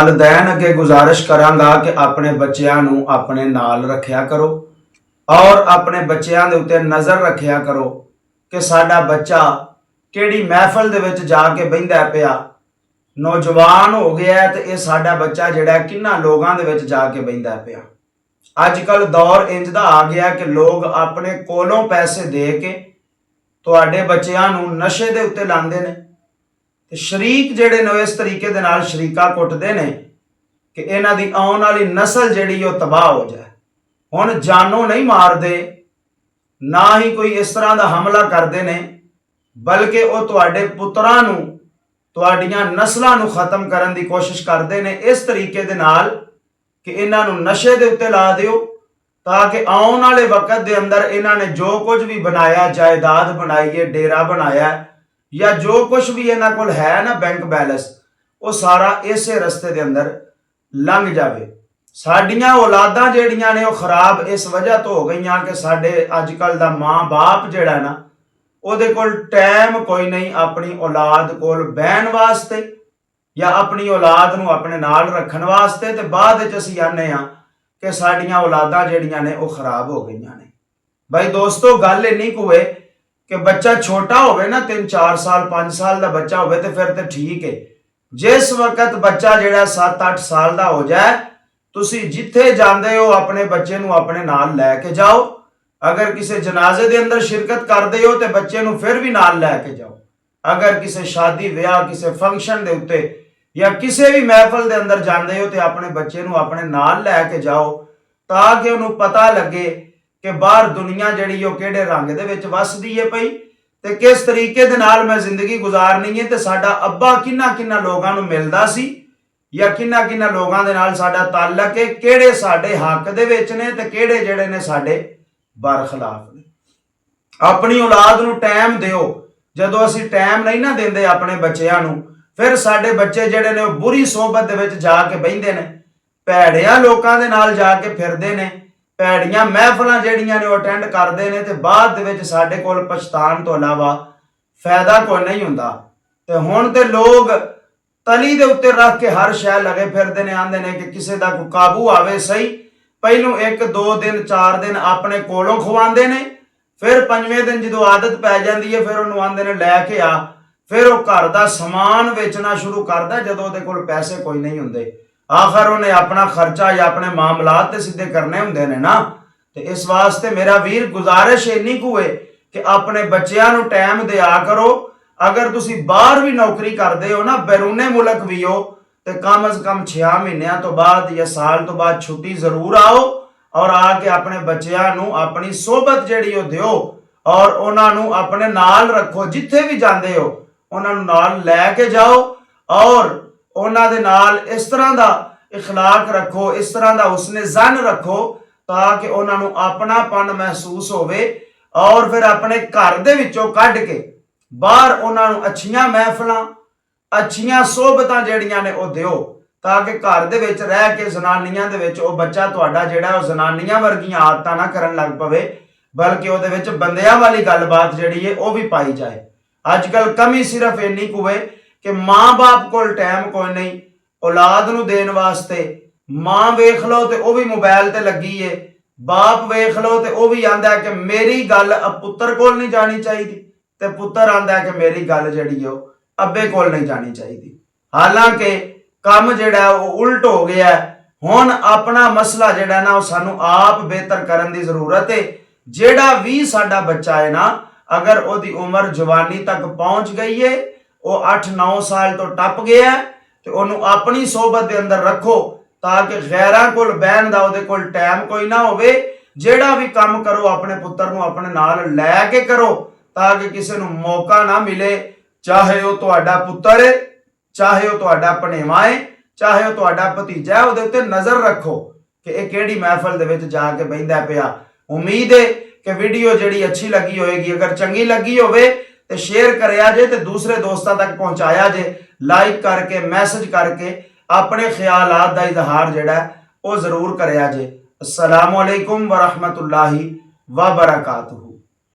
वालदैन अगे गुजारिश करांगा कि अपने बच्चों नूं अपने नाल रखिया करो और अपने बच्चों के उत्ते नज़र रखिया करो कि साडा बच्चा किहड़ी महफिल दे विच जाके बहिंदा पिया, नौजवान हो गया है तो यह साडा बच्चा जिहड़ा किन्ना लोगां दे विच जाके बहिंदा पिया। अजकल दौर इंज दा आ गया कि लोग अपने कोलों पैसे दे के तुहाडे बच्चों नूं नशे दे उत्ते लांदे ने ते शरीक जिहड़े ने इस तरीके दे नाल शरीका कुटदे ने कि इन्हां दी आउण वाली नस्ल जिहड़ी ओ तबाह हो जाए। हुण जानों नहीं मारदे, ना ही कोई इस तरह का हमला करते हैं, बल्कि वो तुहाडे पुत्रां नूं तुहाडीआं नस्लां नूं खत्म करने की कोशिश करते हैं इस तरीके दे नाल कि इन्हां नूं नशे दे उत्ते ला दिओ ताकि आउण वाले वक्त दे अंदर इन्हां ने जो कुछ भी बनाया, जायदाद बनाई है, डेरा बनाया या जो कुछ भी इन्हां कोल है ना बैंक बैलेंस, वो सारा इसे रस्ते दे अंदर लंघ जाए। साडियां औलादां जिहड़ियां ने वो खराब इस वजह तो हो गई कि साडे अजकल दा माँ बाप जिहड़ा ना ਉਹਦੇ ਕੋਲ टाइम कोई नहीं अपनी औलाद कोल बहन वास्ते या अपनी औलाद नूं अपने नाल रखण वास्ते, ते बाद विच असीं आने कि साडियां औलादां जिहड़ियां ने वो खराब हो गईयां ने। भाई दोस्तों, गल इन्नी कुछ है कि बच्चा छोटा होवे ना 3-4 साल 5 साल का बच्चा होवे तो फिर तो ठीक है। जिस वक्त बच्चा जिहड़ा 7-8 साल का हो जाए, तुसी जिथे जांदे हो अपने बच्चे नूं अपने नाल लैके जाओ। अगर किसी जनाजे के अंदर शिरकत करते हो तो बच्चे नूं फिर भी नाल लैके जाओ। अगर किसी शादी ब्याह किसी फंक्शन के उत्ते या किसी भी महफिल के अंदर जाते हो तो अपने बच्चे नूं अपने नाल लैके जाओ ताकि उन्होंने पता लगे कि बाहर दुनिया जिहड़ी ओ किहड़े रंग दे विच वसदी है पई ते किस तरीके दे नाल मैं जिंदगी गुजारनी है, ते साडा अब्बा किन्ना किन्ना लोगां नूं मिलदा सी या किन्ना किन्ना लोगां दे नाल साडा ताल्लुक है, किहड़े साडे हक दे विच ने ते किहड़े जिहड़े ने साडे बरखिलाफ ने। अपनी औलाद नूं टाइम दिओ। जदों असीं टाइम नहीं ना देंदे अपने बच्चों नूं, फिर साडे बच्चे जिहड़े ने बुरी सोहबत दे विच जाके बहिंदे ने, भैड़ियां लोकां दे नाल जाके फिरदे ने, भैड़ियां महफिलां जिहड़ियां ने अटेंड करदे ने, ते बाद दे विच साडे कोल पछताण तो इलावा फायदा कोई नहीं हुंदा। ते हुण ते लोग तली दे उत्ते रख के हर शै लगे फिरदे ने, आंदे ने कि किसी दा कोई काबू आवे सही, पहलू 1-2 दिन 4 दिन अपने कोलों खवाते हैं, फिर 5वें दिन जो आदत पै जाती है फिर उन्होंने आंदे ने लैके आ, फिर वो घर का समान बेचना शुरू करता जो वो कोल पैसे कोई नहीं होंगे। आखिर उन्हें अपना खर्चा या अपने मामलात तो सीधे करने होंगे ने ना। तो इस वास्ते मेरा वीर गुजारिश इन्नी कु है कि अपने बच्चों को टाइम दिया करो। अगर तुसी बाहर भी नौकरी करते हो ना, बैरूने मुल्क भी हो, तो कम अज कम 6 महीनों तो बाद या साल तो बाद छुट्टी जरूर आओ और आके अपने बच्चों नूं अपनी सोहबत जिहड़ी ओ दिओ और उन्होंने अपने नाल रखो। जिथे भी जाते हो उन्होंने नाल लैके जाओ और उन्हों दे नाल इस तरह का इखलाक रखो, इस तरह का उसने जन रखो ताकि उन्होंने अपनापन महसूस होवे और फिर अपने घर दे विचों कढ के बाहर उन्होंने अच्छियां महफिलां अच्छियां सोहबतां जिहड़ियां ने वो दिओ ताकि घर दे विच रह के जनानियां दे विच वो बच्चा तुहाडा जिहड़ा वो जनानियां वर्गियां आदतां ना करन लग पवे, बल्कि उहदे विच बंदियां वाली गलबात जिहड़ी है वो भी पाई जाए। अजकल कमी सिर्फ इन्नी कु है कि माँ बाप कोल टाइम कोई नहीं औलाद नूं देण वास्ते। माँ वेख लो तो वह भी मोबाइल ते लगी है, बाप वेख लो तो वह भी आंदा है कि मेरी गल पुत्र कोल नहीं जानी चाहिए, ते पुत्र आंदा है कि मेरी गल जिहड़ी है अब्बे कोल नहीं जानी चाहिए। हालांकि काम जिहड़ा वो उल्ट हो गया है। हुण अपना मसला जिहड़ा ना सानू आप बेहतर करन दी जरूरत है। जिहड़ा भी साडा बच्चा है ना, अगर ओदी उम्र जवानी तक पहुंच गई है, वो 8-9 साल तो टप गया है, तो उन्होंने अपनी सोहबत के अंदर रखो ताकि गैरां कोल बहन दा ओदे कोल टाइम कोई ना होवे। जिहड़ा भी काम करो अपने पुत्र नूं अपने नाल लैके करो ताकि किसी नूं मौका ना मिले, चाहे वो तुहाडा पुत्र है, चाहे वो तुहाडा भणेवा है, चाहे वो तुहाडा भतीजा है, उहदे उत्ते नज़र रखो कि यह किहड़ी महफिल दे विच जाके बहिंदा पिया। उम्मीद है कि वीडियो जिहड़ी अच्छी लगी होएगी, अगर चंगी लगी होवे तो शेयर करया जे ते दूसरे दोस्तों तक पहुँचाया जे, लाइक करके मैसेज करके अपने ख्यालात दा इजहार जिहड़ा वो जरूर करया जे। अस्सलामु अलैकुम व रहमतुल्लाहि व बरकातुहू।